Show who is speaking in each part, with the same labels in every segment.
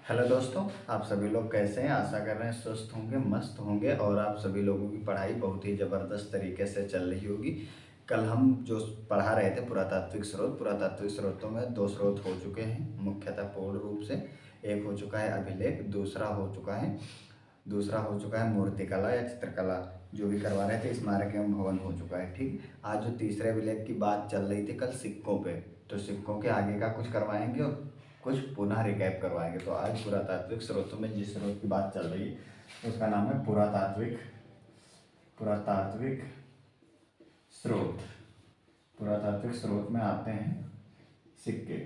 Speaker 1: Hello दोस्तों, आप सभी लोग कैसे हैं? आशा कर रहे हैं स्वस्थ होंगे, मस्त होंगे और आप सभी लोगों की पढ़ाई बहुत ही ज़बरदस्त तरीके से चल रही होगी। कल हम जो पढ़ा रहे थे पुरातात्विक स्रोतों में दो स्रोत हो चुके हैं मुख्यतः पूर्ण रूप से। एक हो चुका है अभिलेख, दूसरा हो चुका है मूर्तिकला या चित्रकला, जो भी करवा रहे थे स्मारक एवं भवन हो चुका है। ठीक, आज जो तीसरे अभिलेख की बात चल रही थी कल सिक्कों पे, तो सिक्कों के आगे का कुछ करवाएंगे और कुछ पुनः रिकैप करवाएंगे। तो आज पुरातात्विक स्रोतों में जिस स्रोत की बात चल रही है उसका नाम है पुरातात्विक पुरातात्विक स्रोत। पुरातात्विक स्रोत में आते हैं सिक्के।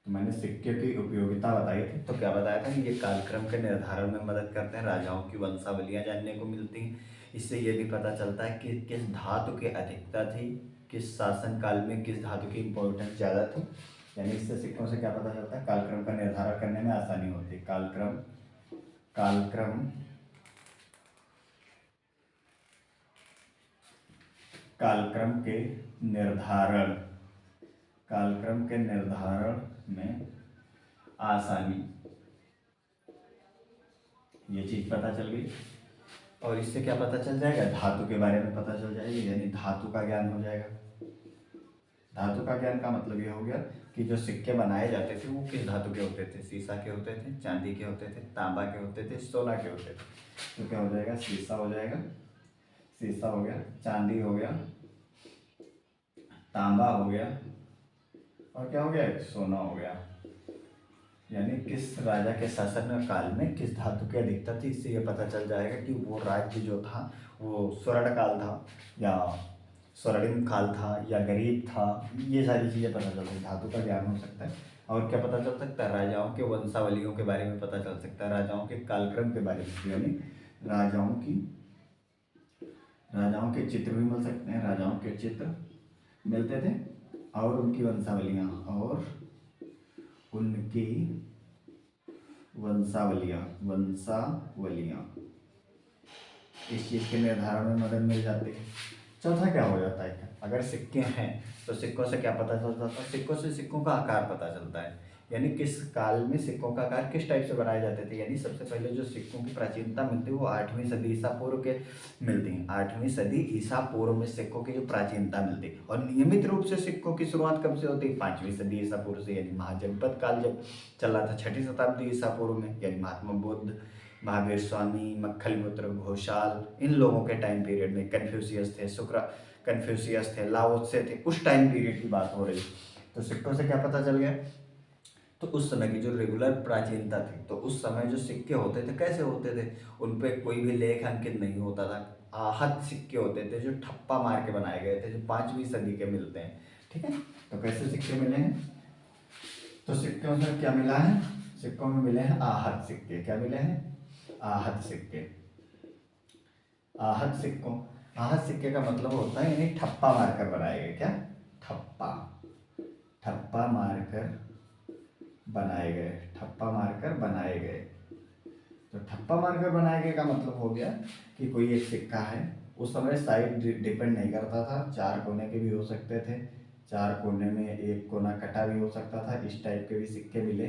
Speaker 1: तो मैंने सिक्के की उपयोगिता बताई थी, तो क्या बताया था कि ये कालक्रम के निर्धारण में मदद करते हैं, राजाओं की वंशावलियां जानने को मिलती हैं। इससे ये भी पता चलता है कि किस धातु की अधिकता थी, किस शासन काल में किस धातु की इम्पोर्टेंस ज़्यादा थी। यानी इससे सिक्कों से क्या पता चलता है, कालक्रम का निर्धारण करने में आसानी होती है। कालक्रम कालक्रम कालक्रम के निर्धारण कालक्रम के निर्धारण में आसानी, ये चीज पता चल गई। और इससे क्या पता चल जाएगा, धातु के बारे में पता चल जाएगी, यानी धातु का ज्ञान हो जाएगा। धातु का ज्ञान का मतलब ये हो गया कि जो सिक्के बनाए जाते थे वो किस धातु के होते थे। शीशा के होते थे, चांदी के होते थे, तांबा के होते थे, सोना के होते थे। तो क्या हो जाएगा, शीशा हो जाएगा, शीशा हो गया, चांदी हो गया, तांबा हो गया और क्या हो गया, सोना हो गया। यानी किस राजा के शासन काल में किस धातु की अधिकता थी, इससे ये पता चल जाएगा कि वो राज्य जो था वो स्वर्ण काल था या स्वर्णिम काल था या गरीब था। ये सारी चीज़ें पता चल सकती है, धातु का ज्ञान हो सकता है। और क्या पता चल सकता है, राजाओं के वंशावलियों के बारे में पता चल सकता है, राजाओं के कालक्रम के बारे में, यानी राजाओं के चित्र भी मिल सकते हैं, राजाओं के चित्र मिलते थे और उनकी वंशावलियाँ इस चीज़ के निर्धारण में मदद मिल जाती है। चौथा क्या हो जाता है, अगर सिक्के हैं तो सिक्कों से क्या पता चल जाता है, सिक्कों से सिक्कों का आकार पता चलता है। यानी किस काल में सिक्कों का आकार किस टाइप से बनाए जाते थे। यानी सबसे पहले जो सिक्कों की प्राचीनता मिलती है वो 8वीं सदी ईसा पूर्व के मिलती है। 8वीं सदी ईसा पूर्व में सिक्कों की जो प्राचीनता मिलती है। और नियमित रूप से सिक्कों की शुरुआत कब से होती है, 5वीं सदी ईसा पूर्व से, यानी महाजनपद काल जब चल रहा था 6ठी शताब्दी ईसा पूर्व में, यानी महात्मा बुद्ध, महावीर स्वामी, मक्खलीपुत्र घोषाल, इन लोगों के टाइम पीरियड में, कन्फ्यूशियस थे, लाओत्से थे, उस टाइम पीरियड की बात हो रही। तो सिक्कों से क्या पता चल गया, तो उस समय की जो रेगुलर प्राचीनता थी, तो उस समय जो सिक्के होते थे कैसे होते थे, उन पे कोई भी लेख अंकित नहीं होता था। आहत सिक्के होते थे जो ठप्पा मार के बनाए गए थे, जो 5वीं सदी के मिलते हैं। ठीक है, तो कैसे सिक्के मिले हैं, तो सिक्कों में क्या मिला है, सिक्कों में मिले हैं आहत सिक्के। क्या मिले हैं, आहत सिक्के। आहत सिक्के का मतलब होता है यानी ठप्पा मारकर बनाए गए। क्या, ठप्पा ठप्पा मारकर बनाए गए। तो ठप्पा मारकर बनाए गए का मतलब हो गया कि कोई एक सिक्का है, उस समय साइड डिपेंड नहीं करता था, 4 कोने के भी हो सकते थे, 4 कोने में एक कोना कटा भी हो सकता था, इस टाइप के भी सिक्के मिले।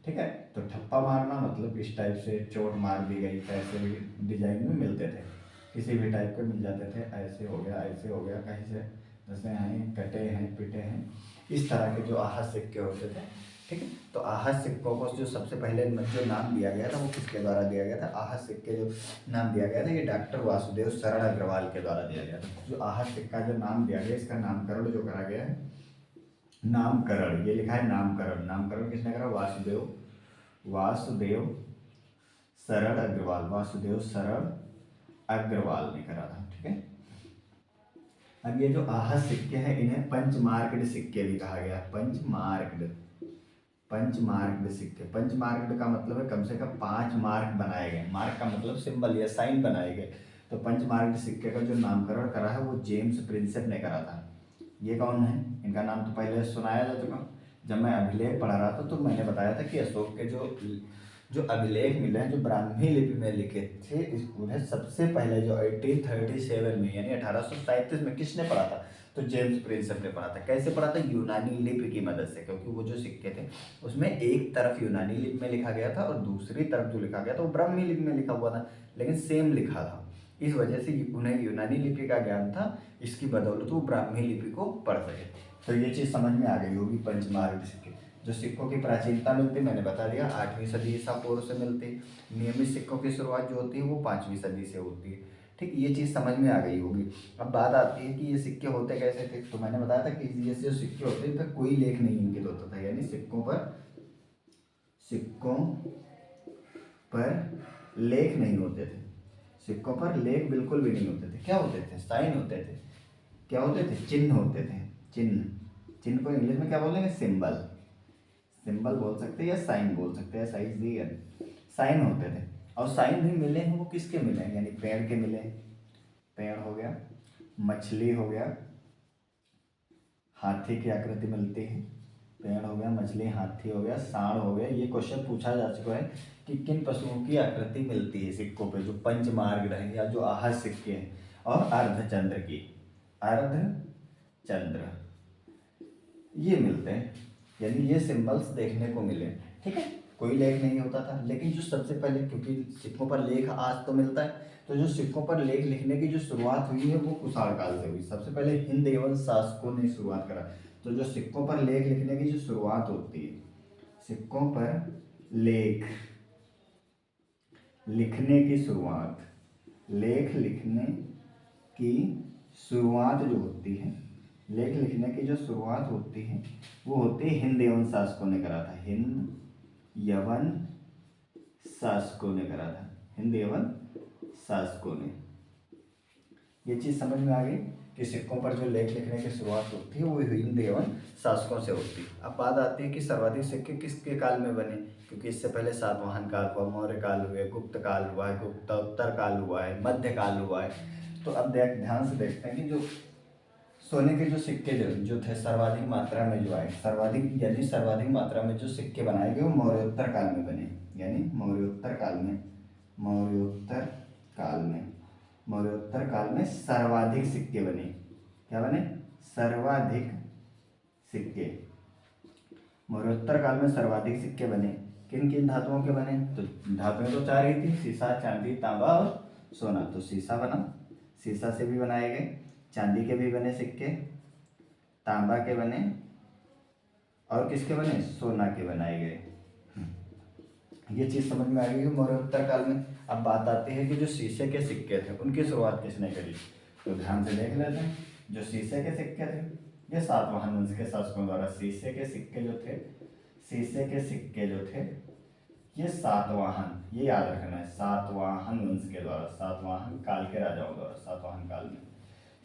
Speaker 1: ठीक है, तो ठप्पा मारना मतलब इस टाइप से चोट मार दी गई, ऐसे भी डिजाइन में मिलते थे, किसी भी टाइप के मिल जाते थे। ऐसे हो गया, कहीं से जैसे हैं, कटे हैं, पिटे हैं, इस तरह के जो आहत सिक्के होते थे। ठीक है, तो आहत सिक्कों को जो सबसे पहले जो नाम दिया गया था वो किसके द्वारा दिया गया था, आहत सिक्के जो नाम दिया गया था ये डॉक्टर वासुदेव शरण अग्रवाल के द्वारा दिया गया था। जो आहत सिक्का जो नाम दिया गया, इसका नामकरण जो करा गया है, नामकरण, ये लिखा है नामकरण किसने करा, वासुदेव शरण अग्रवाल ने करा था। ठीक है, अब ये जो आहत सिक्के हैं इन्हें पंचमार्कड सिक्के भी कहा गया, पंचमार्कड सिक्के। पंचमार्कड का मतलब है कम से कम 5 मार्क बनाए गए, मार्क का मतलब सिंबल या साइन बनाए गए। तो पंचमार्कड सिक्के का जो नामकरण करा है वो जेम्स प्रिंसेप ने करा था। ये कौन है, इनका नाम तो पहले सुनाया जा चुका, जब मैं अभिलेख पढ़ा रहा था तो मैंने बताया था कि अशोक के जो अभिलेख मिले हैं जो ब्राह्मी लिपि में लिखे थे, उन्हें सबसे पहले जो 1837 में यानी 1837 में किसने पढ़ा था, तो जेम्स प्रिंसेप ने पढ़ा था। कैसे पढ़ा था? यूनानी लिपि की मदद से, क्योंकि वो जो सिक्के थे उसमें एक तरफ यूनानी लिपि में लिखा गया था और दूसरी तरफ जो लिखा गया था वो ब्राह्मी लिपि में लिखा हुआ था, लेकिन सेम लिखा था। इस वजह से उन्हें यूनानी लिपि का ज्ञान था, इसकी बदौलत वो ब्राह्मी लिपि को पढ़ सके। तो ये चीज़ समझ में आ गई होगी। पंचमार्ग सिक्के, जो सिक्कों की प्राचीनता मिलती मैंने बता दिया 8वीं सदी ईसा पूर्व से मिलती। नियमित सिक्कों की शुरुआत जो होती है वो 5वीं सदी से होती है। ठीक, ये चीज़ समझ में आ गई होगी। अब बात आती है कि ये सिक्के होते कैसे थे। तो मैंने बताया था कि ये जो सिक्के होते हैं इनका कोई लेख नहीं इंकित होता था, यानी सिक्कों पर लेख नहीं होते थे। सिक्कों पर लेख बिल्कुल भी नहीं होते थे। क्या होते थे? साइन होते थे। क्या होते थे? चिन्ह होते थे। चिन्ह, चिन्ह को इंग्लिश में क्या बोलेंगे? सिंबल। सिंबल बोल सकते हैं या साइन बोल सकते हैं, साइज दी है। साइन होते थे। और साइन भी मिले हैं वो किसके मिले हैं? यानी पेड़ के मिले। पेड़ हो गया, मछली हो गया, हाथी की आकृति मिलती है। पेड़ हो गया, मछली, हाथी हो गया, सांड हो गया। ये क्वेश्चन पूछा जा चुका है कि किन पशुओं की आकृति मिलती है सिक्कों पे, जो पंचमार्ग रहे या जो आहत सिक्के हैं। और अर्धचंद्र की, अर्धचंद्र ये मिलते हैं, यानी ये सिंबल्स देखने को मिले। ठीक है, कोई लेख नहीं होता था। लेकिन जो सबसे पहले, क्योंकि सिक्कों पर लेख आज तो मिलता है, तो जो सिक्कों पर लेख लिखने की जो शुरुआत हुई है वो कुषाण काल से हुई। सबसे पहले हिंद एवं शासकों ने शुरुआत करा। तो जो सिक्कों पर लेख लिखने की जो शुरुआत होती है, सिक्कों पर लेख लिखने की शुरुआत, लेख लिखने की शुरुआत जो होती है, लेख लिखने की जो शुरुआत होती है वो होती है हिंद एवं शासकों ने करा था। हिंद यवन शासकों ने करा था। हिंद एवं शासकों ने। ये चीज़ समझ में आ गई कि सिक्कों पर जो लेख लिखने की शुरुआत होती है वो हिंद एवं शासकों से होती है। अब बात आती है कि सर्वाधिक सिक्के किसके काल में बने, क्योंकि इससे पहले सातवाहन काल हुआ, मौर्य काल हुए, गुप्त काल हुआ है, गुप्तोत्तर काल हुआ है, मध्य काल हुआ है। तो अब ध्यान से देखते हैं कि जो सोने के जो सिक्के जो थे सर्वाधिक मात्रा में जो आए, सर्वाधिक मात्रा में जो सिक्के बनाए गए वो मौर्योत्तर काल में बने। यानी मौर्योत्तर काल में सर्वाधिक सिक्के बने। क्या बने? सर्वाधिक सिक्के। मौर्योत्तर काल में सर्वाधिक सिक्के बने। किन किन धातुओं के बने? तो धातुएं तो 4 ही थी, सीसा, चांदी, तांबा और सोना। तो सीसा बना, सीसा से भी बनाए गए। चांदी के भी बने सिक्के, तांबा के बने, और किसके बने? सोना के बनाए गए। ये चीज़ समझ में आ गई मौर्योत्तर काल में। अब बात आती है कि जो शीशे के सिक्के थे उनकी शुरुआत किसने करी। तो ध्यान से देख लेते हैं। जो शीशे के सिक्के थे ये सातवाहन वंश के शासकों द्वारा, शीशे के सिक्के जो थे ये सातवाहन, ये याद रखना है, सातवाहन वंश के द्वारा, सातवाहन काल के राजाओं द्वारा,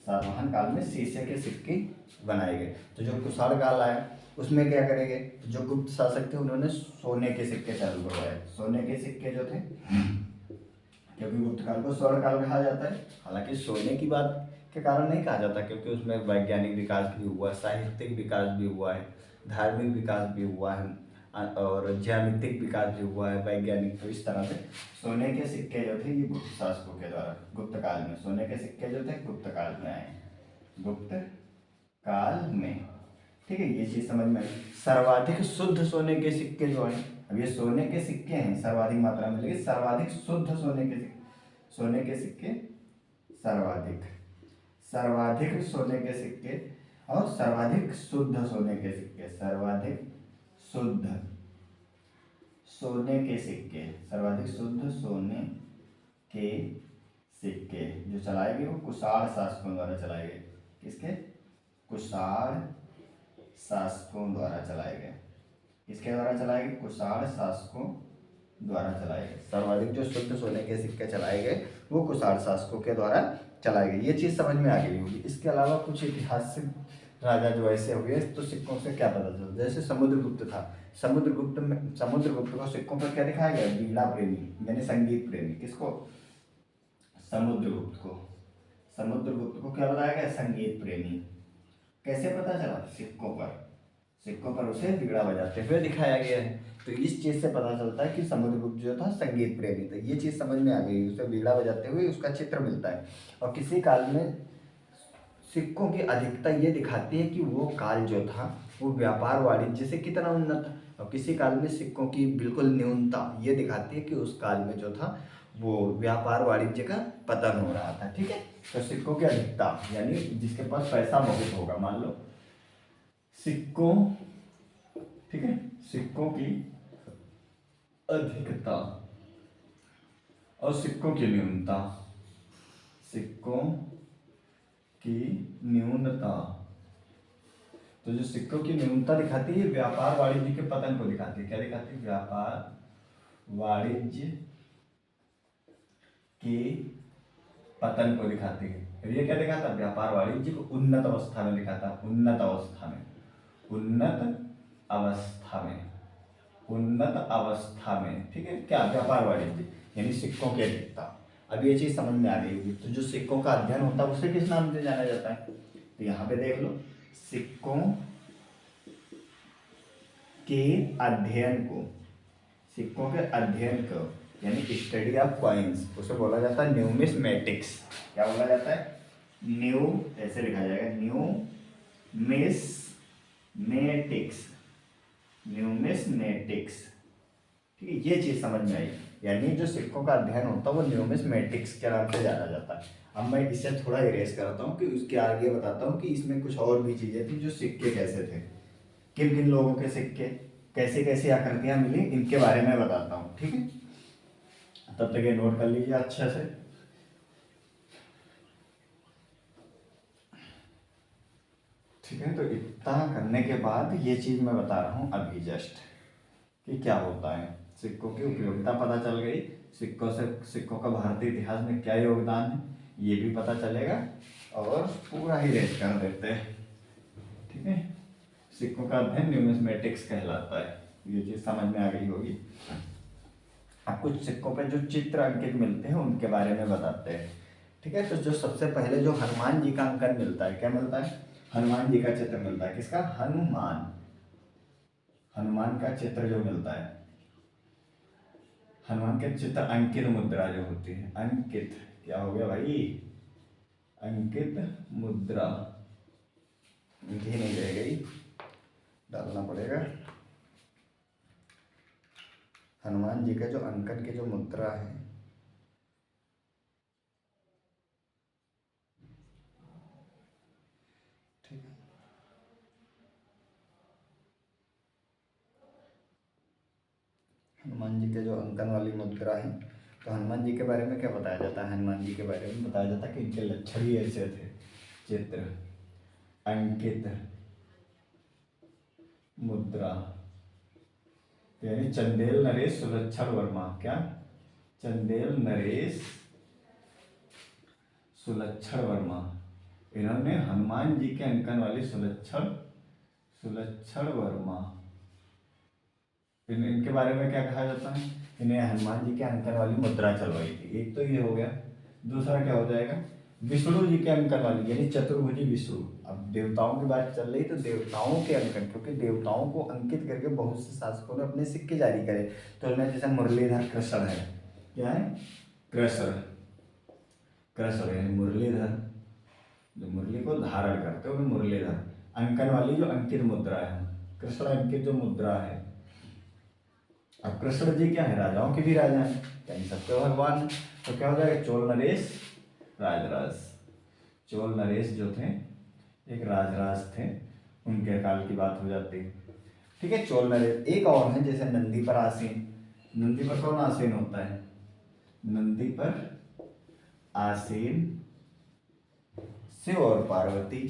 Speaker 1: सातवाहन काल में शीशे के सिक्के बनाए गए। तो जो कुषाण काल आया उसमें क्या करेंगे? जो गुप्त शासक थे उन्होंने सोने के सिक्के चालू करवाए। सोने के सिक्के जो थे, क्योंकि गुप्त काल को स्वर्ण काल कहा जाता है। हालांकि सोने की बात के कारण नहीं कहा जाता, क्योंकि उसमें वैज्ञानिक विकास भी हुआ, साहित्यिक विकास भी हुआ है, धार्मिक विकास भी हुआ है, और ज्यामितिक विकास भी हुआ है, वैज्ञानिक। तो इस तरह से सोने के सिक्के जो थे ये गुप्त शासकों के द्वारा, गुप्त काल में सोने के सिक्के जो थे गुप्त काल में आए, गुप्त काल में। ठीक है, ये चीज समझ में आई। सर्वाधिक शुद्ध सोने के सिक्के जो है, अब ये सोने के सिक्के हैं सर्वाधिक मात्रा में, लेकिन सर्वाधिक शुद्ध सोने के सिक्के सर्वाधिक सोने के सिक्के और सर्वाधिक शुद्ध सोने के सिक्के, सर्वाधिक शुद्ध सोने के सिक्के, सर्वाधिक शुद्ध सोने के सिक्के जो चलाए गए वो कुषाण शासकों द्वारा चलाए गए। किसके? कुषाण शासकों द्वारा चलाए गए। किसके द्वारा चलाए गए? कुषाण शासकों द्वारा चलाए गए। सर्वाधिक जो शुद्ध सोने के सिक्के चलाए गए वो कुषाण शासकों के द्वारा चलाए गए। ये चीज़ समझ में आ गई होगी। इसके अलावा कुछ ऐतिहासिक राजा जो ऐसे हुए तो सिक्कों से क्या पता चलता, जैसे समुद्रगुप्त था। समुद्रगुप्त को सिक्कों पर क्या दिखाया गया? वीणा प्रेमी, यानी संगीत प्रेमी। किसको? समुद्रगुप्त को क्या बताया गया? संगीत प्रेमी। कैसे पता चला? सिक्कों पर उसे वीणा बजाते हुए दिखाया गया है। तो इस चीज से पता चलता है कि समुद्रगुप्त जो था संगीत प्रेमी था। ये चीज समझ में आ गई, उसे वीणा बजाते हुए उसका चित्र मिलता है। और किसी काल में सिक्कों की अधिकता ये दिखाती है कि वो काल जो था वो व्यापार वाणिज्य से कितना उन्नत था, और किसी काल में सिक्कों की बिल्कुल न्यूनता ये दिखाती है कि उस काल में जो था वो व्यापार वाणिज्य का पतन हो रहा था। ठीक है, तो सिक्कों की अधिकता यानी जिसके पास पैसा बहुत होगा, मान लो सिक्कों, ठीक है, सिक्कों की अधिकता और सिक्कों की न्यूनता, सिक्कों की न्यूनता, तो जो सिक्कों की न्यूनता दिखाती है व्यापार वाणिज्य के पतन को दिखाती है। क्या दिखाती है? व्यापार वाणिज्य के पतन को दिखाती है। और ये क्या दिखाता है? व्यापार वाणिज्य को उन्नत अवस्था में दिखाता है, उन्नत अवस्था में, उन्नत अवस्था में, उन्नत अवस्था में। ठीक है, क्या? व्यापार वाणिज्य यानी सिक्कों की अधिकता। अब ये चीज समझ में आ गई होगी। तो जो सिक्कों का अध्ययन होता है उसे किस नाम से जाना जाता है? तो यहाँ पे देख लो, सिक्कों के अध्ययन को, सिक्कों के अध्ययन को यानी स्टडी ऑफ कॉइन्स, उसे बोला जाता है न्यूमिस्मेटिक्स। क्या बोला जाता है? न्यू, ऐसे लिखा जाएगा, न्यूमिस्मेटिक्स, न्यूमिस्मेटिक्स। ठीक है, ये चीज समझ में आई। यानी जो सिक्कों का अध्ययन होता है वो न्यूमिस्मेटिक्स के नाम से जाना जाता है। अब मैं इसे थोड़ा इरेज करता हूँ कि उसके आगे बताता हूँ कि इसमें कुछ और भी चीजें थी। जो सिक्के कैसे थे, किन किन लोगों के सिक्के, कैसे कैसे आकृतियां मिली, इनके बारे में बताता हूँ। ठीक है, तब तक ये नोट कर लीजिए अच्छे से। ठीक है, तो इतना करने के बाद ये चीज मैं बता रहा हूँ अभी जस्ट कि क्या होता है। सिक्कों की उपयोगिता पता चल गई, सिक्कों का भारतीय इतिहास में क्या योगदान है ये भी पता चलेगा, और पूरा ही रेट कर देते हैं। ठीक है, सिक्कों का अध्ययन न्यूमिस्मेटिक्स कहलाता है। ये चीज समझ में आ गई होगी। अब कुछ सिक्कों पे जो चित्र अंकित मिलते हैं उनके बारे में बताते हैं। ठीक है, तो जो सबसे पहले जो हनुमान जी का अंकन मिलता है, क्या मिलता है? हनुमान जी का चित्र मिलता है। किसका? हनुमान, हनुमान का चित्र जो मिलता है, हनुमान के चित्र अंकित मुद्रा जो होती है, अंकित, क्या हो गया भाई? अंकित मुद्रा, घी नहीं रह गई, डालना पड़ेगा। हनुमान जी का जो अंकन की जो मुद्रा है, ठीक है, हनुमान जी के जो अंकन वाली मुद्रा है, तो हनुमान जी के बारे में क्या बताया जाता है? हनुमान जी के बारे में बताया जाता है कि इनके लक्षण ही ऐसे थे। चित्र अंकित मुद्रा यानी चंदेल नरेश सुलक्षण वर्मा। क्या? चंदेल नरेश सुलक्षण वर्मा, इन्होंने हनुमान जी के अंकन वाली सुलक्षण, सुलक्षण वर्मा, इनके बारे में क्या कहा जाता है? इन्हें हनुमान जी के अंकन वाली मुद्रा चलवाई थी। एक तो ये हो गया। दूसरा क्या हो जाएगा? विष्णु जी के अंकन वाली यानी चतुर्भुजी विष्णु। अब देवताओं की बात चल रही तो देवताओं के अंकन, क्योंकि देवताओं को अंकित करके बहुत से शासकों ने अपने सिक्के जारी करे। तो उनमें जैसे मुरलीधर कृष्ण है, क्या है? कृष्ण, कृष्ण यानी मुरलीधर, जो मुरली को धारण करते हो मुरलीधर। अंकन वाली जो अंकित मुद्रा है, कृष्ण अंकित जो मुद्रा है। अब कृष्ण जी क्या है? राजाओं के भी राजा हैं, यानी सबके भगवान है। तो क्या हो जाएगा? चोल नरेश राजराज, चोल नरेश जो थे एक राजराज थे, उनके काल की बात हो जाती है। ठीक है, चोल नरेश। एक और है जैसे नंदी पर आसीन, नंदी पर कौन आसीन होता है? नंदी पर आसीन शिव और पार्वती,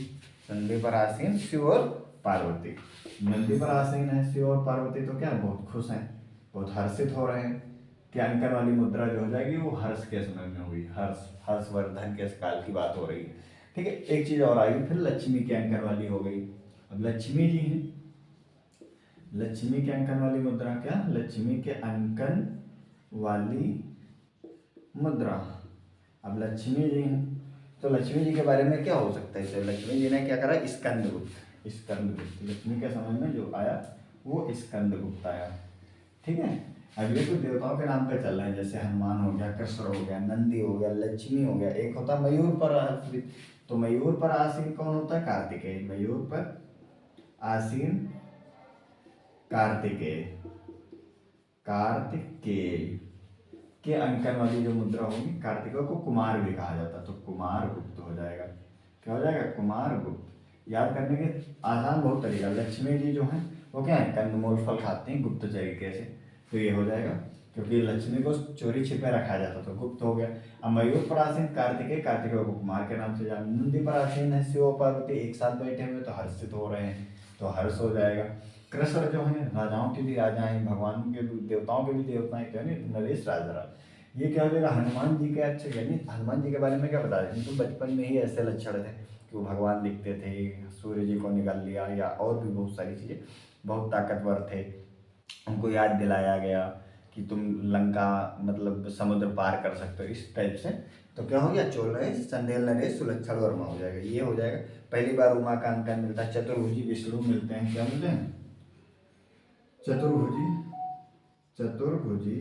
Speaker 1: नंदी पर आसीन शिव और पार्वती। नंदी पर आसीन है शिव और पार्वती, तो क्या बहुत खुश हैं, बहुत हर्षित हो रहे हैं कि अंकन वाली मुद्रा जो हो जाएगी वो हर्ष के समय में होगी, हर्षवर्धन के काल की बात हो रही है। ठीक है, एक चीज और आई, फिर लक्ष्मी के अंकन वाली हो गई। अब लक्ष्मी जी हैं, लक्ष्मी के अंकन वाली मुद्रा, क्या? लक्ष्मी के अंकन वाली मुद्रा। अब लक्ष्मी जी हैं, तो लक्ष्मी जी के बारे में क्या हो सकता है? तो लक्ष्मी जी ने क्या करा? स्कंदगुप्त, स्कंदगुप्त लक्ष्मी के समय में जो आया वो स्कंदगुप्त आया। ठीक है, अब ये तो देवताओं के नाम पे चल रहे हैं, जैसे हनुमान हो गया, कृष्ण हो गया, नंदी हो गया, लक्ष्मी हो गया, एक होता मयूर पर आश्रित, तो मयूर पर आसीन कौन होता है? कार्तिकेय। मयूर पर आसीन कार्तिकेय। कार्तिकेय के अंकन वाली जो मुद्रा होगी, कार्तिकेय को कुमार भी कहा जाता है, तो कुमार गुप्त हो जाएगा। क्या हो जाएगा? कुमार गुप्त। याद करने के आसान बहुत तरीका। लक्ष्मी जी जो है वो क्या है? कंदमूल फल खाते हैं गुप्त तरीके से, तो ये हो जाएगा, क्योंकि लक्ष्मी को चोरी छिपे रखा जाता तो गुप्त हो गया। अब मयूर पर आसीन कार्तिकेय, कार्तिकेय को कुमार के नाम से जान। नंदी पर आसीन है शिव और पार्वती, एक साथ बैठे हुए तो हर्षित हो रहे हैं, तो हर्ष हो जाएगा। कृष्ण जो है राजाओं के भी राजा हैं, भगवान के भी, देवताओं के भी देवता हैं, क्यों नहीं? नरेश राजा। ये क्या हो जाएगा? हनुमान जी के अच्छे, यानी हनुमान जी के बारे में क्या बता दें? तो बचपन में ही ऐसे लक्षण थे कि वो भगवान दिखते थे, सूर्य जी को निकाल लिया, या और भी बहुत सारी चीज़ें, बहुत ताकतवर थे। उनको याद दिलाया गया कि तुम लंका मतलब समुद्र पार कर सकते हो, इस टाइप से। तो क्या हो गया? चोल नरेश, चंदेल नरेश, सुलक्षण वर्मा हो जाएगा, ये हो जाएगा। पहली बार उमा का अंकन मिलता है। चतुर्भुजी विष्णु मिलते हैं। क्या मिलते हैं? चतुर्भुजी, चतुर्भुजी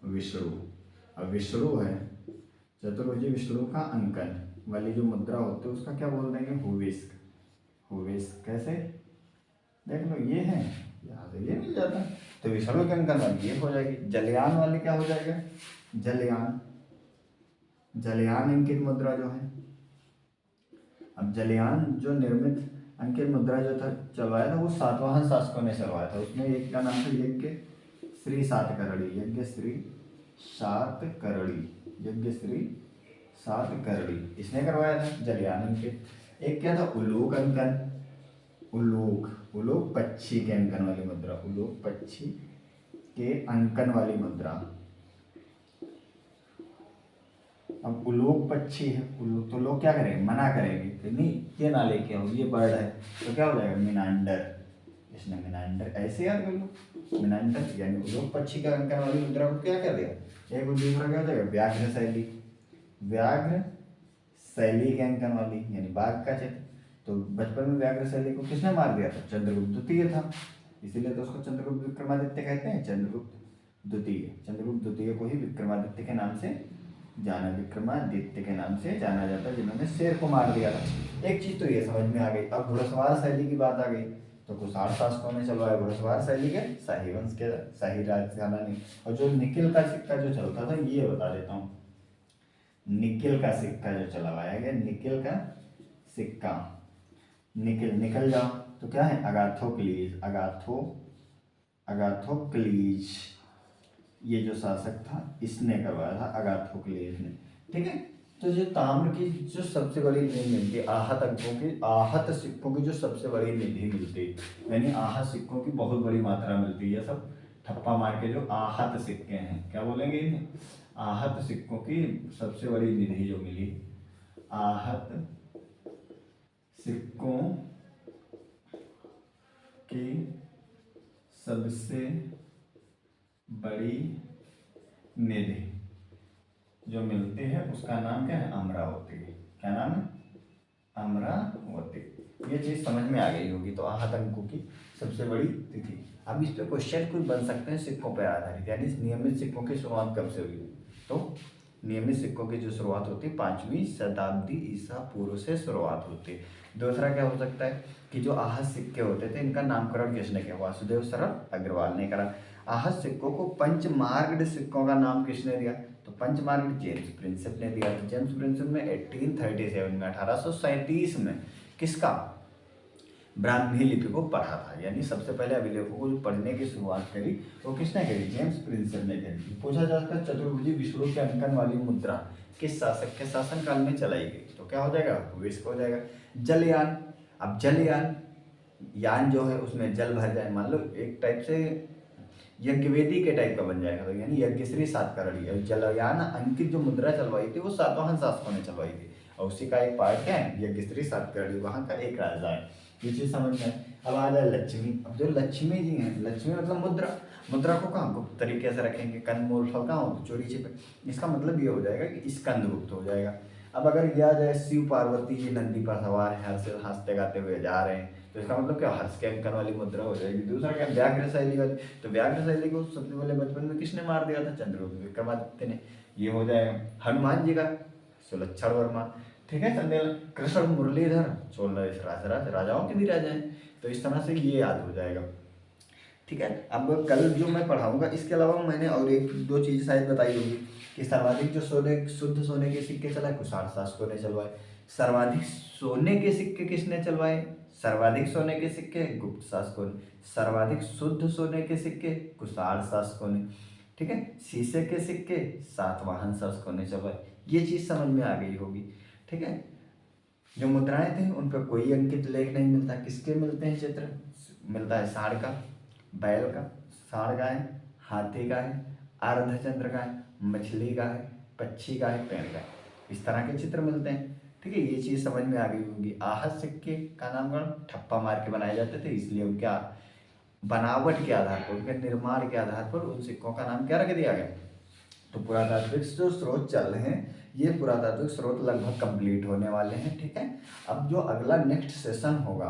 Speaker 1: विष्णु। अब विष्णु है, चतुर्भुजी विष्णु का अंकन वाली जो मुद्रा होती है उसका क्या बोल देंगे? हुविस्क। हुविस्क कैसे? देख लो, ये है, यहाँ से ये मिल जाता है, तो विष्णु के अंकन वाली ये हो जाएगी। जलयान वाली क्या हो जाएगा? जलयान। जलयान अंकित मुद्रा जो है, अब जलयान जो निर्मित अंकित मुद्रा जो था चलवाया था वो सातवाहन शासकों ने चलवाया था। उसमें एक का नाम था यज्ञ श्री सातकर्णी। यज्ञ श्री सातकर्णी, यज्ञ श्री सातकर्णी, इसने करवाया था जलयान अंकित। एक क्या था? उलोक अंकन। उलोक, उलोक पक्षी के अंकन वाली मुद्रा, उलोक पक्षी के अंकन वाली मुद्रा। अब उलोक पक्षी है, उलोक, तो लोग क्या करेंगे? मना करेंगे कि नहीं ये ना लेके आओ, ये बर्ड है, तो क्या हो जाएगा? मिनांडर। इसने मिनांडर ऐसे याद कर लो, मिनांडर यानी उलोक पक्षी का अंकन वाली मुद्रा को क्या कर दिया? एक दूसरा क्या हो जाएगा? व्याघ्र शैली। व्याघ्र शैली के अंकन वाली यानी बाघ का चित्र। तो बचपन में व्याघ्र शैली को किसने मार दिया था? चंद्रगुप्त द्वितीय था, इसीलिए तो उसको चंद्रगुप्त विक्रमादित्य कहते हैं। चंद्रगुप्त द्वितीय, चंद्रगुप्त द्वितीय को ही विक्रमादित्य के नाम से जाना, विक्रमादित्य के नाम से जाना जाता है, जिन्होंने शेर को मार दिया था। एक चीज तो ये समझ में आ गई। अब घुड़सवार शैली की बात आ गई, तो कुषाण शासकों ने चलवाया घुड़सवार शैली के, शाही वंश के, शाही राजघराने। और जो निकिल का सिक्का जो चलता था, ये बता देता हूँ। निकिल का सिक्का जो चलवाया गया, निकिल का सिक्का, निकिल, निकल जाओ तो क्या है? अगाथोक्लीज। अगाथोक्लीज ये जो शासक था इसने करवाया था, अगाथोक्लीज ने। ठीक है। तो जो ताम्र की जो सबसे बड़ी निधि मिलती है, आहत अंकों की, आहत सिक्कों की जो सबसे बड़ी निधि मिलती है, यानी आहत सिक्कों की बहुत बड़ी मात्रा मिलती है। सब ठप्पा मार के जो आहत सिक्के हैं, क्या बोलेंगे इन्हें? आहत सिक्कों की सबसे बड़ी निधि जो मिली, आहत सिक्कों की सबसे बड़ी निधि जो मिलती है उसका नाम क्या है? अमरावती। क्या नाम है? अमरावती। ये चीज समझ में आ गई होगी। तो आहत अंकों की सबसे बड़ी तिथि। अब इस पे क्वेश्चन कुछ बन सकते हैं सिक्कों पर आधारित, यानी नियमित सिक्कों की शुरुआत कब से हुई? तो नियमित सिक्कों की जो शुरुआत होती है 5वीं शताब्दी ईसा पूर्व से शुरुआत होती है। दूसरा क्या हो सकता है कि जो आहत सिक्के होते थे इनका नामकरण किसने किया? वासुदेव सरल अग्रवाल ने करा। आहत सिक्कों को पंचमार्गड सिक्कों का नाम किसने दिया? तो पंचमार्गड जेम्स प्रिंसेप ने दिया। तो जेम्स प्रिंसेप ने 1837 में, 1837 में किसका? ब्राह्मी लिपि को पढ़ा था, यानी सबसे पहले अभिलेखों को जो पढ़ने की शुरुआत करी वो किसने करी? जेम्स प्रिंसेप ने करी। पूछा जा सकता है चतुर्भुजी विष्णु के अंकन वाली मुद्रा किस शासक के शासनकाल में चलाई गई? तो क्या हो जाएगा? हुविस्क हो जाएगा। जलयान, अब जलयान, यान जो है उसमें जल भर जाए, मान लो एक टाइप से यज्ञवेदी के टाइप का बन जाएगा, तो यानी यज्ञश्री सातकर्णी। जलयान अंकित जो मुद्रा चलवाई थी वो सातवाहन शासकों ने चलवाई थी, और उसी का एक पार्ट क्या है? यज्ञश्री सातकर्णी, वहाँ का एक राजा है। ये चीज समझ में। अब आ जाए लक्ष्मी। अब जो लक्ष्मी जी हैं, लक्ष्मी मतलब मुद्रा, मुद्रा को कहाँ गुप्त तरीके से रखेंगे? कंदमूल फल कहाँ हो? चोरी छिपे। इसका मतलब ये हो जाएगा कि स्कंद गुप्त हो जाएगा। अब अगर यह आ जाए शिव पार्वती जी नंदी पर सवार है, हर्ष हंसते गाते हुए जा रहे हैं, तो इसका मतलब क्या? हर्ष के अंकन वाली मुद्रा हो जाएगी। दूसरा क्या? व्याघ्र शैली वाली। तो व्याघ्र शैली को सबसे पहले बचपन में किसने मार दिया था? चंद्रगुप्त विक्रमादित्य ने। ये हो जाएगा। हनुमान जी का सुलक्षण वर्मा, ठीक है, चंदेल कृष्ण मुरलीधर, चोल इस राजाओं के भी राजा हैं। तो इस तरह से ये याद हो जाएगा, ठीक है। अब कल जो मैं पढ़ाऊंगा इसके अलावा मैंने और एक दो चीज़ शायद बताई होगी कि सर्वाधिक जो शुद्ध सोने के सिक्के चलाए कुषाण शासकों ने चलवाए। सर्वाधिक सोने के सिक्के किसने चलवाए? सर्वाधिक सोने के सिक्के गुप्त शासकों ने। सर्वाधिक शुद्ध सोने के सिक्के कुषाण शासकों ने, ठीक है। शीशे के सिक्के सातवाहन शासकों ने चलवाए। ये चीज़ समझ में आ गई होगी, ठीक है। जो मुद्राएं थी उन पर कोई अंकित लेख नहीं मिलता, किसके मिलते हैं चित्र? मिलता है सांड का, बैल का, सांड का है, हाथी का है, अर्धचंद्र का है, मछली का है, पक्षी का है, पेड़ का है, इस तरह के चित्र मिलते हैं, ठीक है। ये चीज़ समझ में आ गई होगी। आहत सिक्के का नामकरण ठप्पा मार के बनाए जाते थे, इसलिए उनके बनावट के आधार पर, उनके निर्माण के आधार पर उन सिक्कों का नाम क्या रख दिया गया। तो पुरातात्विक जो स्रोत चल रहे हैं, ये पुरातात्विक स्रोत लगभग कंप्लीट होने वाले हैं, ठीक है। अब जो अगला नेक्स्ट सेशन होगा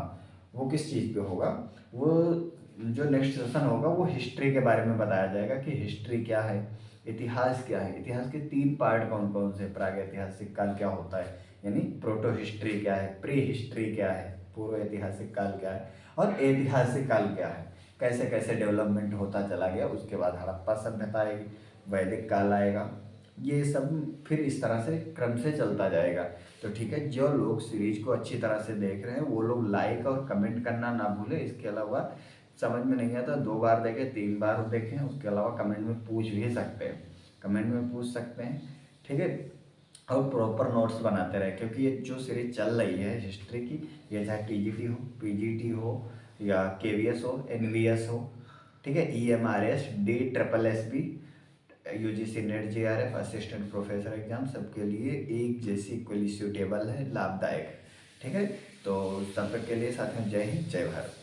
Speaker 1: वो किस चीज़ पे होगा? वो जो नेक्स्ट सेशन होगा वो हिस्ट्री के बारे में बताया जाएगा कि हिस्ट्री क्या है, इतिहास क्या है। इतिहास के 3 पार्ट कौन कौन से? प्रागैतिहासिक काल क्या होता है, यानी प्रोटो हिस्ट्री क्या है, प्री हिस्ट्री क्या है, पूर्व ऐतिहासिक काल क्या है, और ऐतिहासिक काल क्या है, कैसे कैसे डेवलपमेंट होता चला गया। उसके बाद हड़प्पा सभ्यता आएगी, वैदिक काल आएगा, ये सब फिर इस तरह से क्रम से चलता जाएगा। तो ठीक है, जो लोग सीरीज को अच्छी तरह से देख रहे हैं वो लोग लाइक और कमेंट करना ना भूलें। इसके अलावा समझ में नहीं आता 2 बार देखें, 3 बार देखें, उसके अलावा कमेंट में पूछ भी सकते हैं, कमेंट में पूछ सकते हैं, ठीक है। और प्रॉपर नोट्स बनाते रहे, क्योंकि ये जो सीरीज चल रही है हिस्ट्री की, ये चाहे टीजीटी हो, पीजीटी हो, या केवीएस हो, एनवीएस हो, ठीक है, EMRS, DSSB, UGC net, JRF, assistant professor exam, सबके लिए एक जैसी इक्वली सूटेबल है, लाभदायक है, ठीक है। तो सब के लिए साथियों जय हिंद, जय भारत।